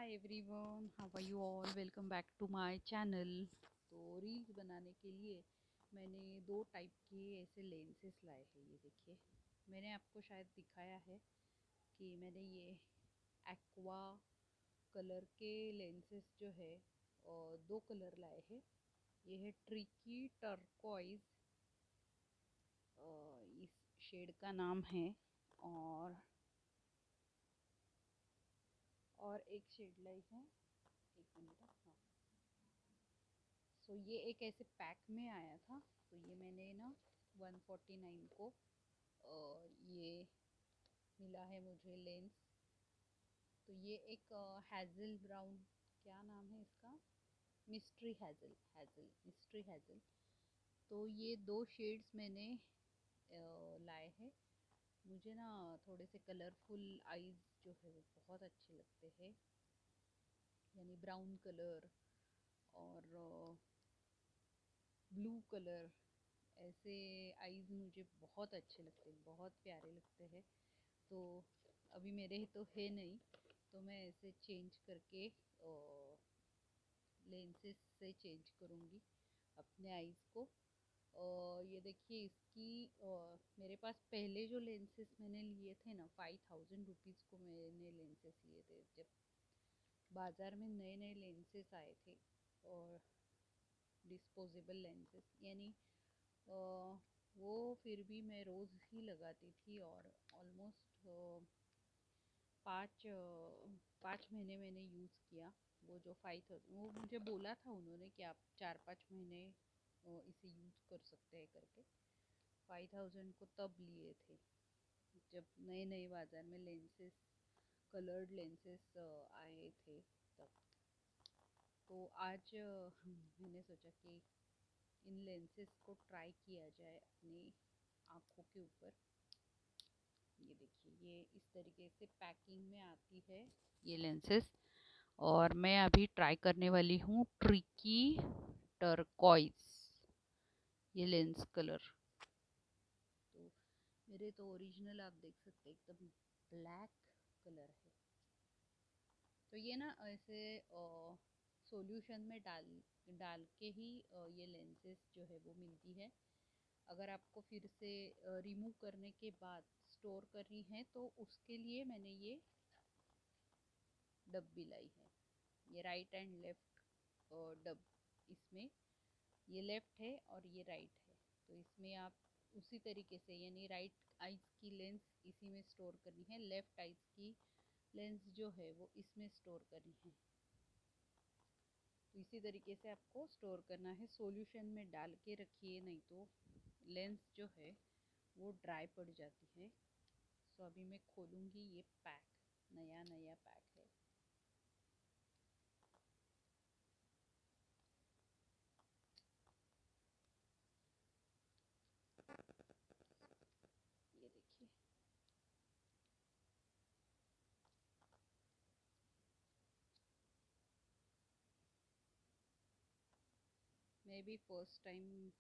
High everyone, how are you all. Welcome back to my channel. तो reels बनाने के लिए मैंने दो टाइप के ऐसे लेंसेस लाए हैं। ये देखिए, मैंने आपको शायद दिखाया है कि मैंने ये एक्वा कलर के लेंसेस जो है और दो कलर लाए हैं। ये है ट्रिकी टर्कोइज, इस शेड का नाम है। और एक शेड लाई है, एक मिनट। हाँ, ये एक ऐसे पैक में आया था। तो ये मैंने ना 149 को ये मिला है मुझे लेंस। तो ये एक हैज़ल ब्राउन, क्या नाम है इसका, मिस्ट्री हैज़ल, मिस्ट्री हैज़ल। तो ये दो शेड्स मैंने लाए हैं। मुझे ना थोड़े से कलरफुल आईज जो है वो बहुत अच्छे लगते हैं, यानी ब्राउन कलर और ब्लू कलर, ऐसे आईज मुझे बहुत अच्छे लगते हैं, बहुत प्यारे लगते हैं। तो अभी मेरे तो है नहीं, तो मैं ऐसे चेंज करके लेंसेस से चेंज करूँगी अपने आईज को। ये देखिए, इसकी मेरे पास पहले जो लेंसेस मैंने लिए थे ना, 5000 रुपीज़ को मैंने लेंसेस लिए थे जब बाज़ार में नए नए लेंसेस आए थे। और डिस्पोजेबल लेंसेस, यानी वो फिर भी मैं रोज़ ही लगाती थी। और ऑलमोस्ट 5 महीने मैंने यूज़ किया। वो जो 5000, वो मुझे बोला था उन्होंने कि आप 4-5 महीने इसे यूज़ कर सकते हैं करके। 5000 को तब लिए थे जब नए नए बाज़ार में लेंसेस, कलर्ड लेंसेस आए थे तब। तो आज मैंने सोचा कि इन लेंसेस को ट्राई किया जाए अपनी आँखों के ऊपर। ये देखिए, ये इस तरीके से पैकिंग में आती है ये लेंसेस। और मैं अभी ट्राई करने वाली हूँ ट्रिकी टर्कोइज, ये लेंस कलर। तो मेरे तो ओरिजिनल आप देख सकते हैं, एकदम ब्लैक कलर है। तो ये ना ऐसे सॉल्यूशन में डाल के ही ये लेंसेस जो है वो मिलती है। अगर आपको फिर से रिमूव करने के बाद स्टोर करनी है तो उसके लिए मैंने ये डब्बी लाई है। ये राइट एंड लेफ्ट डब, इसमें ये लेफ्ट है और ये राइट है। तो इसमें आप उसी तरीके से, यानी राइट आइज की लेंस इसी में स्टोर करनी है, लेफ्ट आइज की लेंस जो है वो इसमें स्टोर करनी है। तो इसी तरीके से आपको स्टोर करना है। सॉल्यूशन में डाल के रखिए, नहीं तो लेंस जो है वो ड्राई पड़ जाती है। सो अभी मैं खोलूँगी ये पैक, नया नया पैक है। ये देखिए, मैं भी फर्स्ट टाइम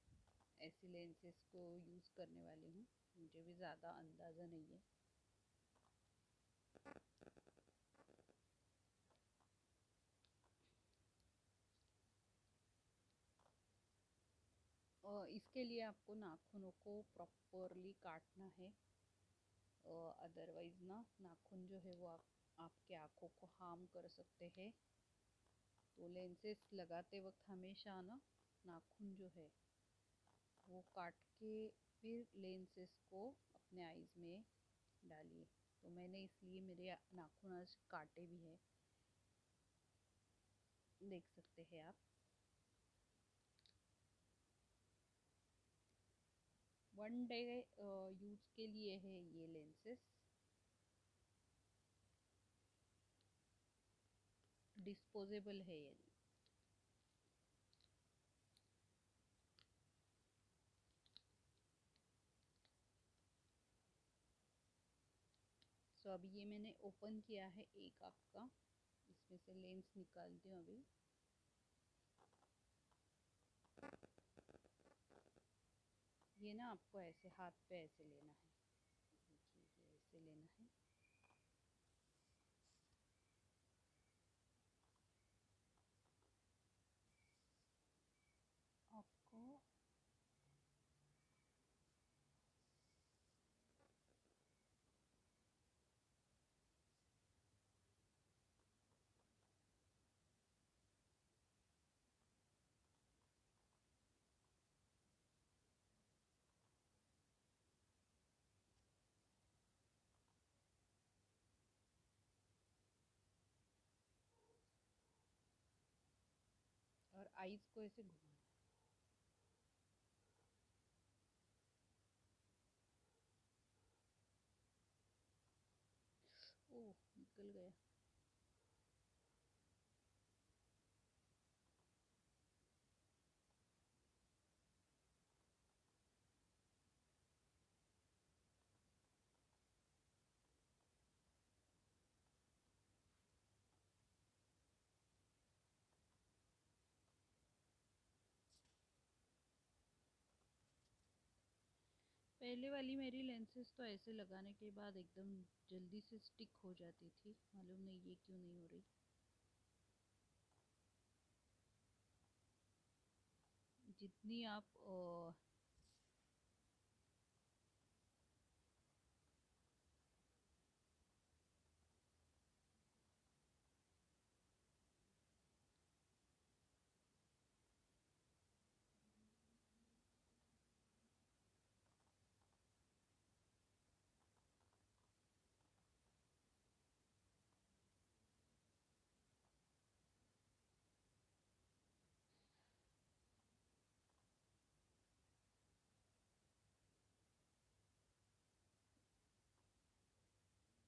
ऐसी लेंसेस को यूज़ करने वाली हूँ। मुझे भी ज़्यादा अंदाज़ा नहीं है। और इसके लिए आपको नाखूनों को प्रॉपरली काटना है, अदरवाइज़ ना नाखून जो है वो आपके आँखों को हार्म कर सकते हैं। तो लेंसेस लगाते वक्त हमेशा ना नाखून जो है वो काट के फिर लेंसेस को अपने आईज में डालिए। तो मैंने इसलिए मेरे नाखून आज काटे भी है, देख सकते हैं आप। 1 डे यूज के लिए है ये लेंसेस, डिस्पोजेबल है यानी। अभी ये मैंने ओपन किया है एक आँख का, इसमें से लेंस निकालती हूँ अभी। ये ना आपको ऐसे हाथ पे ऐसे लेना है, देखिए ये ऐसे लेना है। आईज को ऐसे घुमाना। ओह, निकल गया। पहले वाली मेरी लेंसेज तो ऐसे लगाने के बाद एकदम जल्दी से स्टिक हो जाती थी, मालूम नहीं ये क्यों नहीं हो रही। जितनी आप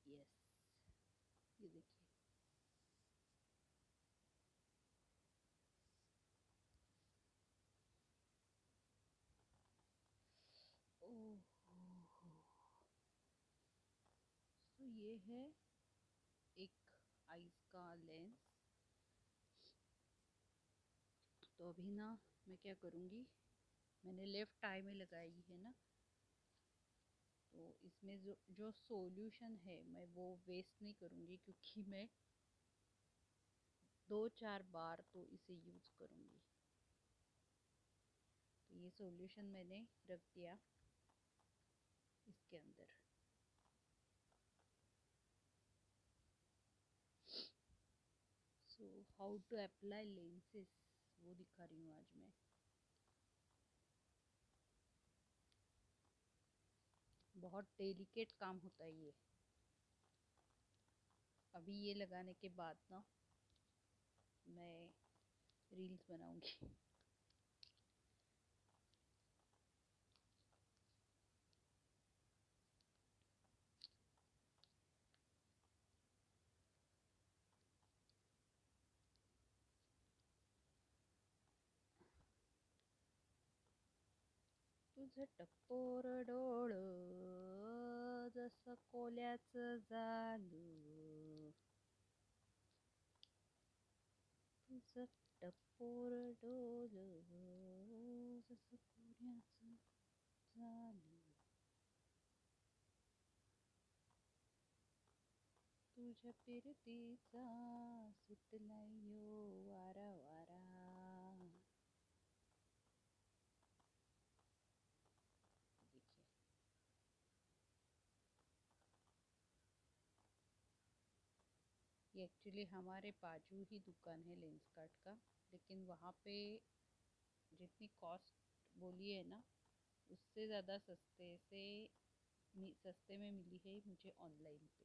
यस, ये देखिए। ओह, तो ये है एक आईज का लेंस। तो अभी ना मैं क्या करूँगी, मैंने लेफ्ट आई में लगाई है ना, तो इसमें जो जो सॉल्यूशन है मैं वो वेस्ट नहीं करूँगी, क्योंकि मैं 2-4 बार तो इसे यूज़ करूँगी। तो ये सॉल्यूशन मैंने रख दिया इसके अंदर। So how to apply lenses वो दिखा रही हूँ आज मैं। बहुत डेलिकेट काम होता है ये। अभी ये लगाने के बाद ना मैं रील्स बनाऊंगी। तुझं टप्पोर डोळ जसं कोल्याचं झालं, तुझं टप्पोर डोळ जसं कोल्याचं झालं, तुझ्या फिरतीचा सुटलाय यो वारा वारा। देखिए, ये एक्चुअली हमारे बाजू ही दुकान है लेंस कार्ट का, लेकिन वहाँ पे जितनी कॉस्ट बोली है ना, उससे ज़्यादा सस्ते में मिली है मुझे ऑनलाइन पे।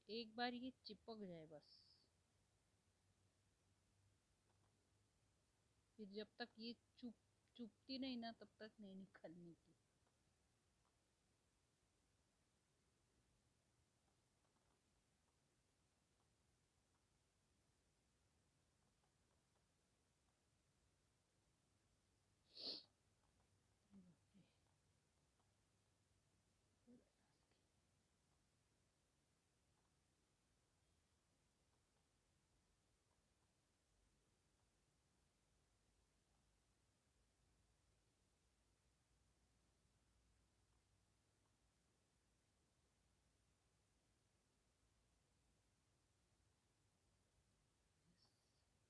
एक बार ये चिपक जाए बस, फिर जब तक ये चुपती नहीं ना तब तक नहीं निकलने की।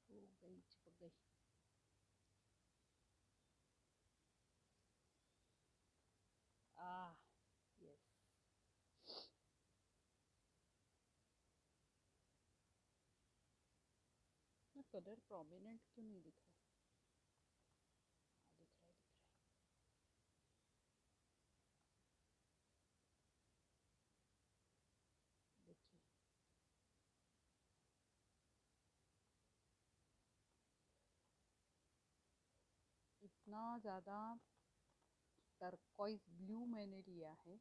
हो गई, चिपक गई। आ यस। कलर प्रोमिनेंट क्यों नहीं दिख रहा? हाँ, दिख रहा है, दिख रहा है। देखिए, इतना ज़्यादा टर्कोइज ब्लू मैंने लिया है,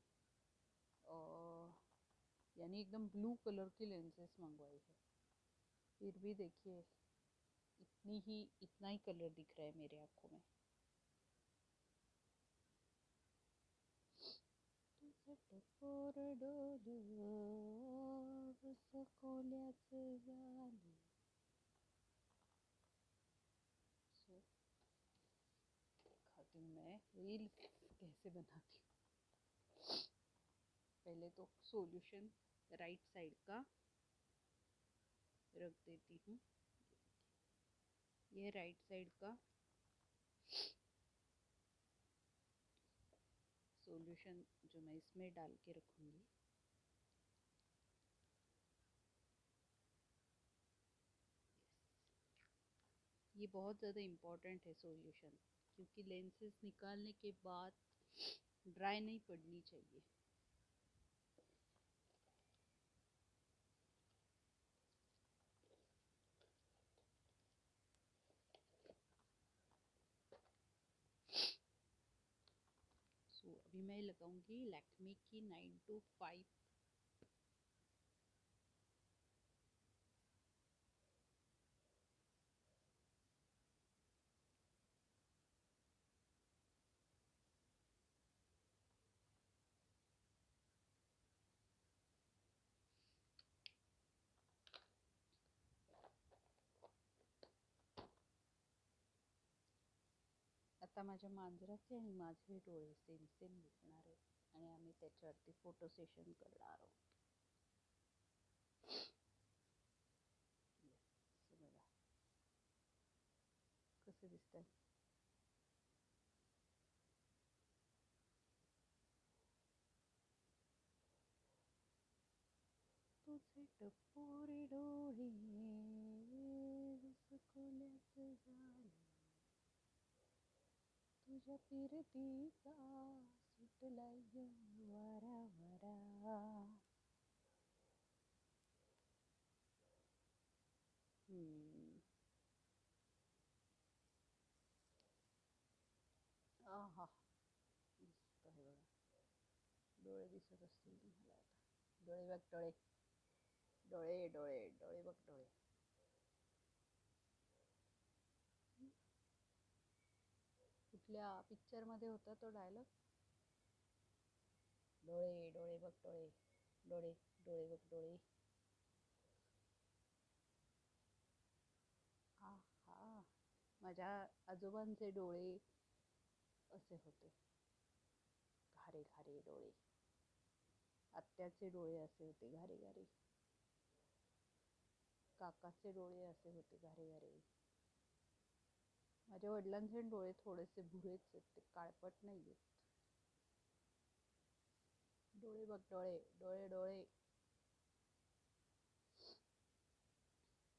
यानी एकदम ब्लू कलर की लेंसेज मंगवाई है। फिर भी देखिए, इतना ही कलर दिख रहा है मेरे आँखों में। तुझे टपोर डोलं सकोल्याचं झालं. सो दिखाती हूँ मैं रील्स कैसे बनाती हूँ। पहले तो सॉल्यूशन राइट साइड का रख देती हूँ। ये राइट साइड का सॉल्यूशन जो मैं इसमें डाल के रखूँगी। ये बहुत ज़्यादा इम्पोर्टेंट है सॉल्यूशन, क्योंकि लेंसेज निकालने के बाद ड्राई नहीं पड़नी चाहिए। सो अभी मैं लगाऊंगी लैक्मे की 925। आता माझ्या मांजराचे आणि माझे डोळे सेम सेम दिसणार आहेत आणि आम्ही त्याच्यावरती फोटो सेशन करणार आहोत. बघा कसे दिसतात. तुझे टपोरे डोळे सकोल्याचं झालं, तुझ्या फिरतीचा सुटलाय वारा वारा. आहा, मस्त आहे बघा. डोळे दिसत असतील तुम्हाला आता. डोळे बघ, डोळे डोळे डोळे डोळे बघ, डोळे. कुठल्या पिक्चर मध्ये होता तो डायलॉग? डोळे डोळे बघ, डोळे डोळे डोळे बघ, डोळे. आहा, माझ्या आजोबांचे डोळे असे होते, घारे घारे डोळे. आत्याचे डोळे असे होते घारे घारे. काकाचे डोळे असे होते घारे घारे. माझ्या वडिलांचे डोळे थोडेसे भुरेच आहेत, ते काळपट नाही आहेत. डोळे बघ, डोळे डोळे डोळे.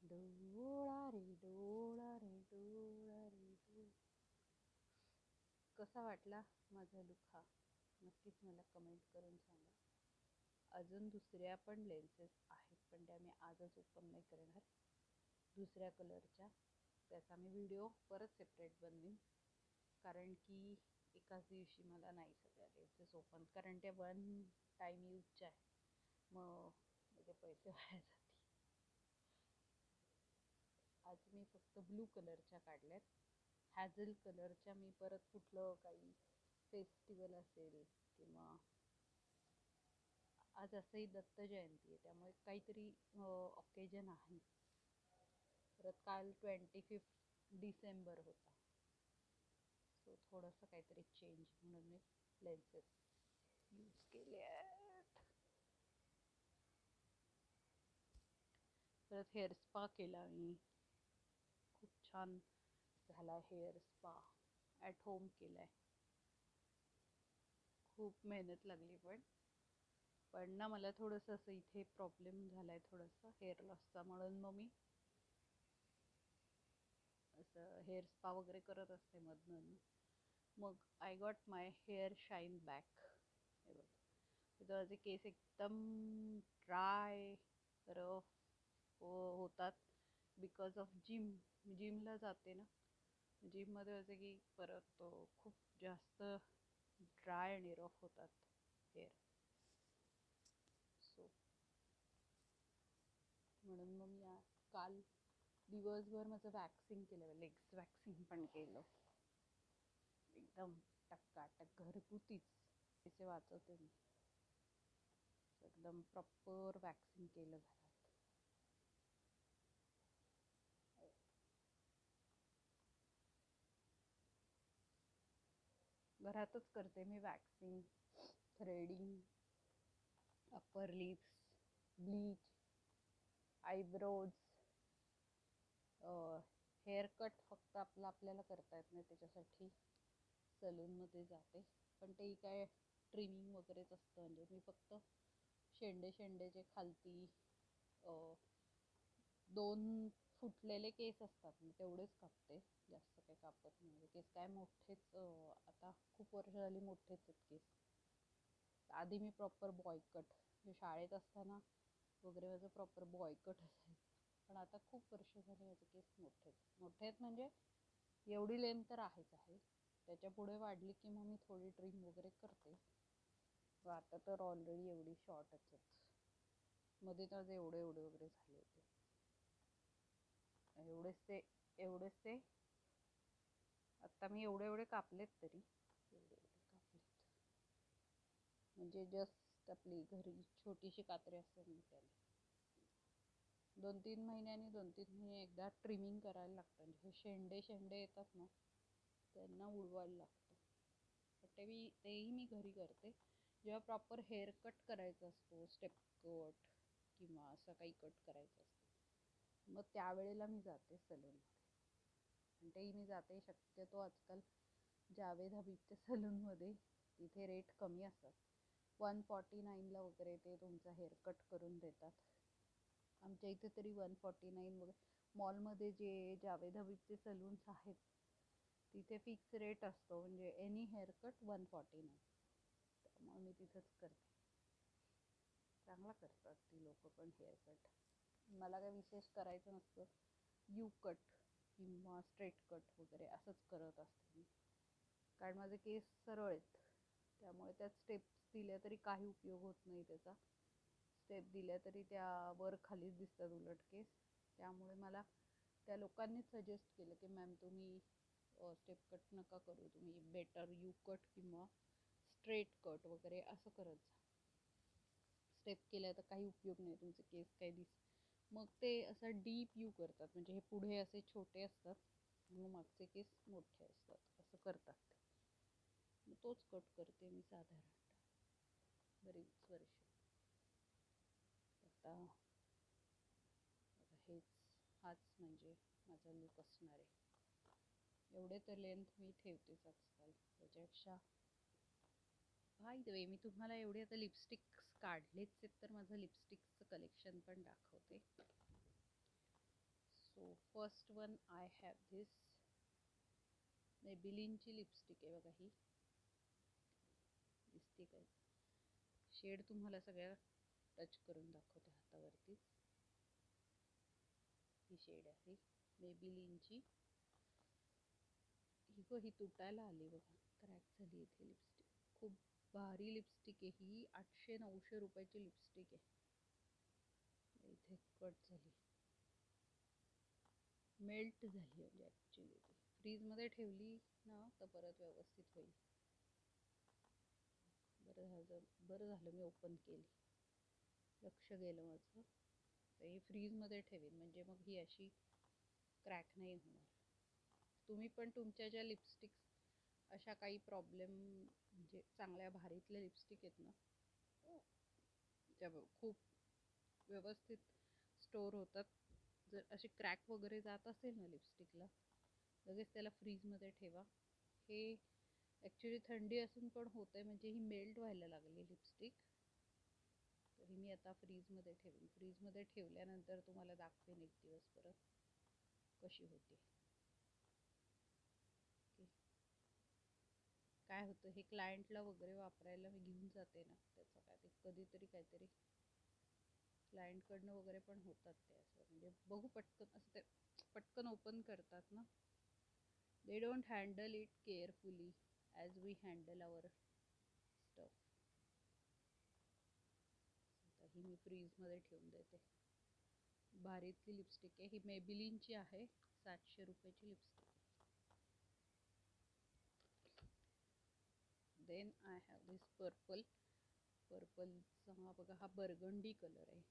डोळा रे डोळा रे डोळा रे डोळा. कसा वाटला माझा लुक हा? नक्कीच मला कमेंट करून सांगा. अजून दुसऱ्या पण लेन्सेस आहेत, पण त्या मी आजच ओपन नाही करणार. दुसऱ्या कलरच्या त्याचा मी व्हिडिओ परत सेपरेट बनवीन, कारण की एकाच दिवशी मला नाही सगळ्या लेन्सेस ओपन, कारण त्या वन टाईम यूजच्या आहे. मग माझे पैसे वाया जातील. आज मी फक्त ब्लू कलरच्या काढल्यात. हॅझल कलरच्या मी परत कुठलं काही फेस्टिवल असेल किंवा आज असंही दत्त जयंती आहे, त्यामुळे काहीतरी ऑकेजन आहे. परत काल 25 डिसेंबर होता, सो थोडंसं काहीतरी चेंज म्हणून मी लेन्सेस यूज केले आहेत. परत हेअर स्पा केला मी, खूप छान झाला हेअर स्पा. ॲट होम केलाय. खूप मेहनत लागली, पण ना मला थोडंसं असं इथे प्रॉब्लेम झालाय थोडासा हेअर लॉसचा, म्हणून मग मी असं हेअर स्पा वगैरे करत असते मधनं. मग I got my hair shine back. हे बघ, तिथं माझे केस एकदम ड्राय रफ होतात बिकॉज ऑफ जिमला जाते ना. जिममध्ये असे की परत खूप जास्त ड्राय आणि रफ होतात हेअर. सो म्हणून मग मी काल दिवसभर माझं वॅक्सिंग केलं, लेग्स वॅक्सिंग पण केलं. एकदम टक्काटक घरगुतीच पैसे वाचवते मी. एकदम प्रॉपर वॅक्सिंग केलं घरातच करते मी waxing, threading, upper lips, bleach, eyebrows. Hair cut फक्त आपल्याला करता येत नाही, त्याच्यासाठी सलूनमध्ये जाते. पण ते काय ट्रिमिंग वगैरेच असतं. म्हणजे मी फक्त शेंडे जे खालती 2 फुटलेले केस असतात मी तेवढेच कापते, जास्त काही कापत नाही. केस काय मोठेच, आता खूप वर्ष झाली मोठेच आहेत केस. आधी मी प्रॉपर बॉयकट, शाळेत असताना वगैरे माझं प्रॉपर बॉयकट असायचं. पण आता खूप वर्ष झाली माझे केस मोठे आहेत. म्हणजे एवढी लेंथ तर आहेच आहे, त्याच्या पुढे वाढली की मग मी थोडी ट्रिम वगैरे करते. आता तर ऑलरेडी एवढी शॉर्टच आहेत. मध्ये तर एवढे वगैरे झाले होते. एवढेच ते आता मी एवढे कापलेत तरी. कापलेत म्हणजे जस्ट आपली घरी छोटीशी कात्री असते ना त्याने. 2-3 महिने एकदा ट्रिमिंग करायला लागतं. म्हणजे शेंडे येतात ना, त्यांना उडवायला लागतं. तेही मी घरी करते. जेव्हा प्रॉपर हेअर कट करायचा असतो, स्टेप कट किंवा असं काही कट करायचं असतं, मग त्यावेळेला मी जाते सलूनमध्ये. आणि तेही मी जाते शक्यतो आजकाल जावेद हबीबच्या सलूनमध्ये. तिथे रेट कमी असतात. 149ला वगैरे ते तुमचा हेअर कट करून देतात. आमच्या इथे तरी 149 वगैरे. मॉलमध्ये जे जावेद हबीबचे सलून्स आहेत तिथे फिक्स रेट असतो. म्हणजे एनी हेअर कट 149. त्यामुळे मी तिथंच करते. चांगला करतात ती लोक पण हेअर कट. मला काय विशेष करायचं नसतं. यू कट किंवा स्ट्रेट कट वगैरे असंच करत असते मी. कारण माझे केस सरळ आहेत, त्यामुळे त्यात स्टेप्स दिल्या तरी काही उपयोग होत नाही त्याचा. स्टेप दिल्या तरी त्या वर खालीच दिसतात उलट केस. त्यामुळे मला त्या लोकांनीच सजेस्ट केलं की मॅम तुम्ही स्टेप कट नका करू, तुम्ही बेटर यू कट किंवा स्ट्रेट कट वगैरे असं करत जा. स्टेप केल्या तर काही उपयोग नाही, तुमचे केस काही मग ते असं डीप यू करतात. म्हणजे हे पुढे असे छोटे असतात, मग मागचे केस मोठे असतात, असं करतात ते. मग तोच कट करते मी साधारणतः बरीच वर्ष. आता हाच म्हणजे माझा लुक असणार आहे. एवढे तर लेंथ मी ठेवतेच आजकाल. त्याच्यापेक्षा बाय द वे, मी तुम्हाला एवढे आता लिपस्टिक्स काढलेच आहेत, तर माझं लिपस्टिक्सचं कलेक्शन पण दाखवते. So first one I have this मेबिलिनची लिपस्टिक आहे बघा. ही दिसते काय? शेड तुम्हाला सगळ्या टच करून दाखवते हातावरती. ही शेड आहे मेबिलिनची. ही तुटायला आली बघा, क्रॅक झाली इथे लिपस्टिक. खूप भारी लिपस्टिक आहे ही. 800-900 रुपयाची लिपस्टिक आहे. इथे कट झाली, मेल्ट झाली. म्हणजे ॲक्च्युली ती फ्रीजमध्ये ठेवली ना तर परत व्यवस्थित होईल. बरं झालं मी ओपन केली, लक्ष गेलं माझं. तर ही फ्रीजमध्ये ठेवीन, म्हणजे मग ही अशी क्रॅक नाही होणार. तुम्ही पण तुमच्या ज्या लिपस्टिक्स अशा काही प्रॉब्लेम, म्हणजे चांगल्या भारीतल्या लिपस्टिक आहेत ना, त्या खूप व्यवस्थित स्टोअर होतात. जर अशी क्रॅक वगैरे जात असेल ना लिपस्टिकला, लगेच त्याला फ्रीजमध्ये ठेवा. हे ॲक्च्युली थंडी असून पण होतं आहे, म्हणजे ही मेल्ट व्हायला लागली लिपस्टिक. तरी मी आता फ्रीजमध्ये ठेवीन. फ्रीजमध्ये ठेवल्यानंतर तुम्हाला दाखवेन एक दिवस परत कशी होते. काय होतं, हे क्लायंटला वगैरे वापरायला मी घेऊन जाते ना, त्याचं काय ते कधीतरी काहीतरी क्लायंटकडनं वगैरे पण होतात ते असं, म्हणजे बघू पटकन असं ते पटकन ओपन करतात ना. They don't handle it carefully as we handle our stuff. ही मी फ्रीजमध्ये ठेवून देते. भारीतली लिपस्टिक आहे ही, मेबिलिनची आहे, 700 रुपयाची लिपस्टिक. देन आय हॅव दिस पर्पलचा हा बघा, हा बर्गंडी कलर आहे.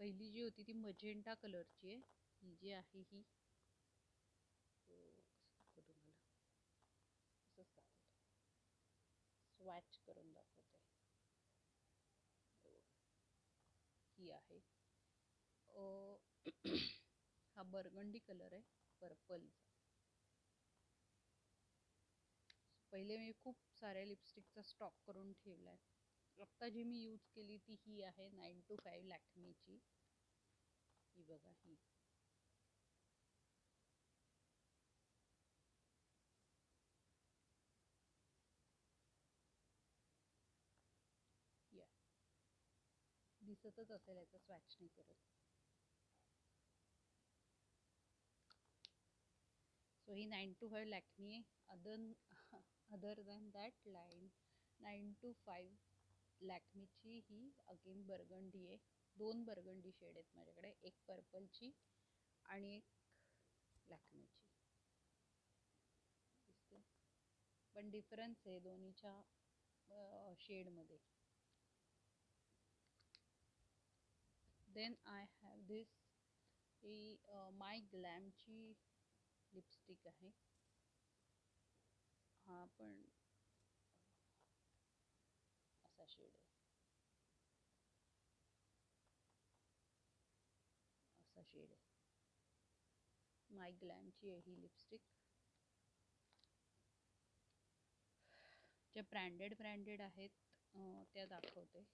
पहिली जी होती ती मजेंटा कलरची आहे, ही जी आहे ही तुम्हाला असंच दाखवते, स्वॅच करून दाखवते. ही आहे हा बर्गंडी कलर आहे पर्पलचा. पहिले मी खूप साऱ्या लिपस्टिकचा स्टॉक करून ठेवलाय. आत्ता जी मी यूज केली ती ही आहे 925 लॅक्मेची. ही बघा ही, या दिसतच असेल, याचा स्वॅच नाही करत. सो ही 925 लॅक्मी आहे. अदर दॅन दॅट 925 लॅक्मीची ही अगेन बर्गंडी आहे. 2 बर्गंडी शेड आहेत माझ्याकडे, एक पर्पलची आणि एक लॅक्मेची. दिसते पण डिफरन्स आहे दोन्हीच्या शेडमध्ये. देन आय हॅव दिस, ही माय ग्लॅमची लिपस्टिक आहे. हा पण असा शेड आहे, असा शेड आहे. माय ग्लॅमची आहे ही लिपस्टिक. ज्या ब्रँडेड आहेत त्या दाखवते.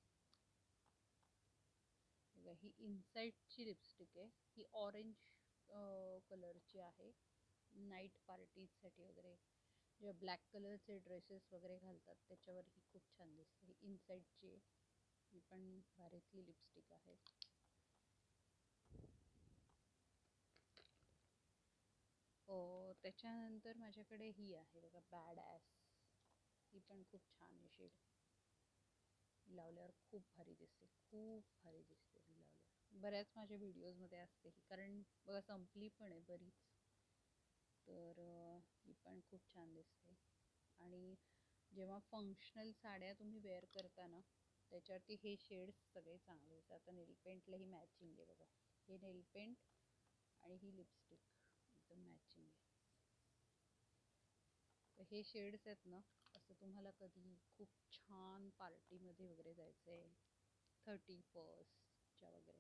ही इनसाइडची लिपस्टिक आहे, ही ऑरेंज कलरची आहे. नाईट पार्टीजसाठी वगैरे जे ब्लॅक कलरचे ड्रेसेस वगैरे घालतात त्याच्यावर ही खूप छान दिसते. ही इनसाइडची आहे, ही पण भारीतली लिपस्टिक आहे. त्याच्यानंतर माझ्याकडे ही आहे बघा, बॅड ॲस. ही पण खूप छान आहे शेड. लावल्यावर खूप भारी दिसते, खूप भारी दिसते ही लावल्यावर. बऱ्याच माझ्या व्हिडिओजमध्ये असते ही, कारण बघा संपली पण आहे बरीच. तर ही पण खूप छान दिसते. आणि जेव्हा फंक्शनल साड्या तुम्ही वेअर करता ना, त्याच्यावरती हे शेड्स सगळे चांगले दिसतात. आता नेलपेंटला ही मॅचिंग आहे बघा, हे नेलपेंट आणि ही लिपस्टिक एकदम मॅचिंग आहे. तर हे शेड्स आहेत ना, असं तुम्हाला कधी खूप छान पार्टीमध्ये वगैरे जायचं आहे, 31st वगैरे,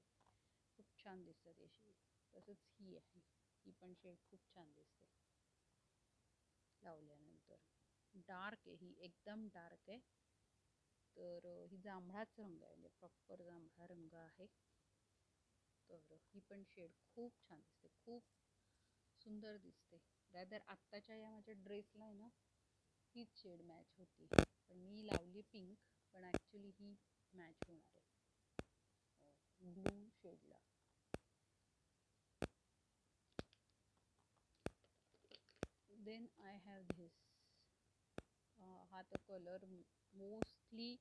खूप छान दिसतात हे शेड. तसंच ही आहे, ही पण शेड खूप छान दिसते लावल्यानंतर. डार्क आहे ही, एकदम डार्क आहे. तर ही जांभळाच रंग आहे, म्हणजे प्रॉपर जांभळा रंग आहे. तर ही पण शेड खूप छान दिसते, खूप सुंदर दिसते. रॅदर आत्ताच्या या माझ्या ड्रेसला आहे ना, हीच शेड मॅच होती. पण मी लावली पिंक, पण ॲक्च्युली ही मॅच होणार आहे ब्लू शेडला. Then I have this. हा तर कलर मोस्टली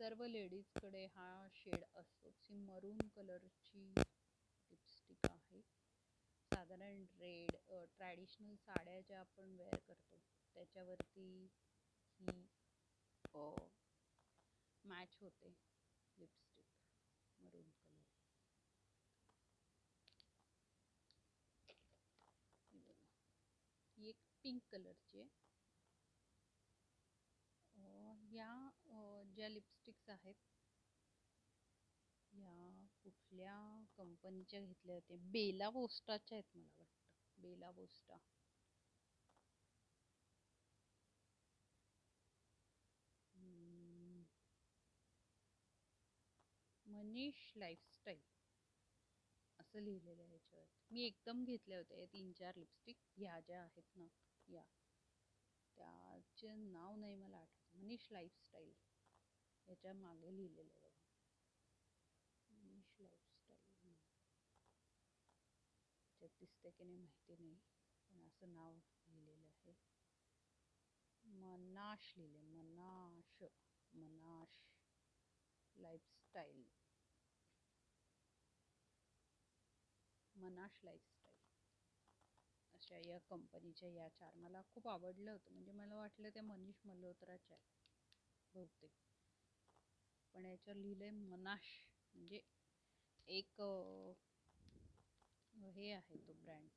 सर्व लेडीजकडे हा शेड असतोच. ही मरून कलरची लिपस्टिक आहे. साधारण रेड ट्रॅडिशनल साड्या ज्या आपण वेअर करतो त्याच्यावरती ही मॅच होते लिपस्टिक, मरून कलर. ही एक पिंक कलरची आहे. या ज्या लिपस्टिक्स आहेत या कुठल्या कंपनीच्या घेतल्या होत्या, बेला वोस्टाच्या आहेत मला वाटतं, बेला वोस्टा. मनीष लाईफस्टाईल असं लिहिलेलं आहे याच्यावर. मी एकदम घेतल्या होत्या 3-4 लिपस्टिक, ह्या ज्या आहेत ना या. त्याचे नाव नाही मला आठवत. मनीष लाईफस्टाईल याच्या मागे लिहिलेलं आहे बघा. मनीष लाईफस्टाईल त्याच्यात दिसते की नाही माहिती नाही, पण असं नाव लिहिलेलं आहे. मनाश लिहिले, मनाश लाईफस्टाईल, मनाश लाईफस्टाईल अशा या कंपनीच्या या 4 मला खूप आवडलं होतं. म्हणजे मला वाटलं त्या मनीष मल्होत्राच्या बहुतेक, पण याच्यावर लिहिलंय मनाश. म्हणजे एक हे आहे तो ब्रँड,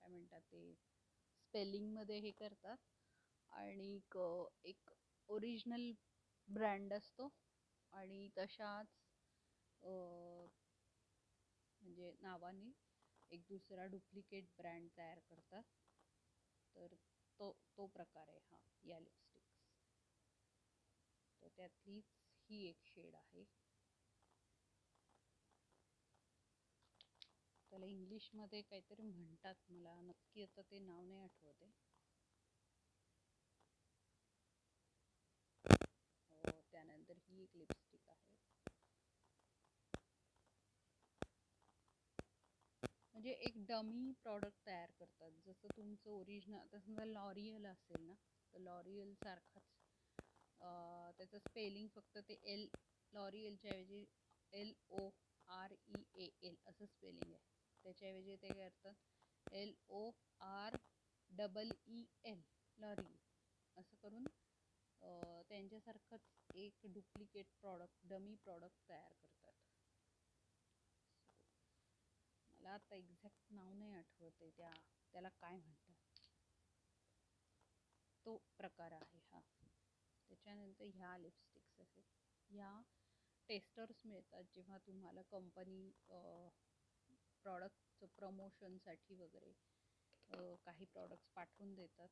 काय म्हणतात ते, स्पेलिंगमध्ये हे करतात आणि एक ओरिजिनल ब्रँड असतो आणि तशाच म्हणजे नावाने एक दुसरा डुप्लिकेट ब्रँड तयार करतात. तर तो प्रकार आहे हा या लिपस्टिक्स. तर त्यातलीच ही एक शेड आहे. त्याला इंग्लिशमध्ये काहीतरी म्हणतात, मला नक्की आता ते नाव नाही आठवत आहे. त्यानंतर ही एक लिपस्टिक आहे. म्हणजे एक डमी प्रॉडक्ट तयार करतात. जसं तुमचं ओरिजिनल, आता समजा लॉरियल असेल ना, तर लॉरियल सारखाच त्याचं स्पेलिंग फक्त ते लॉरियलच्या ऐवजी LOREAL असं स्पेलिंग आहे. त्याच्याऐवजी ते करतात LOREEL लॉरियल असं करून त्यांच्यासारखंच एक डुप्लिकेट प्रॉडक्ट, डमी प्रॉडक्ट तयार करतात. मला आता एक्झॅक्ट नाव नाही आठवत आहे त्याला काय म्हणतात. तो प्रकार आहे हा. त्याच्यानंतर ह्या लिपस्टिक्स आहेत. ह्या टेस्टर्स मिळतात जेव्हा तुम्हाला कंपनी प्रॉडक्टचं प्रमोशनसाठी वगैरे काही प्रॉडक्ट्स पाठवून देतात.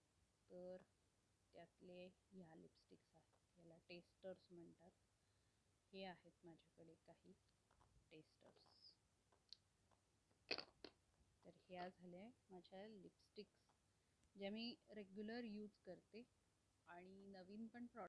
तर त्यातले ह्या लिपस्टिक्स आहेत. याला टेस्टर्स म्हणतात. हे आहेत माझ्याकडे काही टेस्टर्स. तर ह्या झाल्या माझ्या लिपस्टिक्स ज्या मी रेग्युलर यूज करते आणि नवीन पण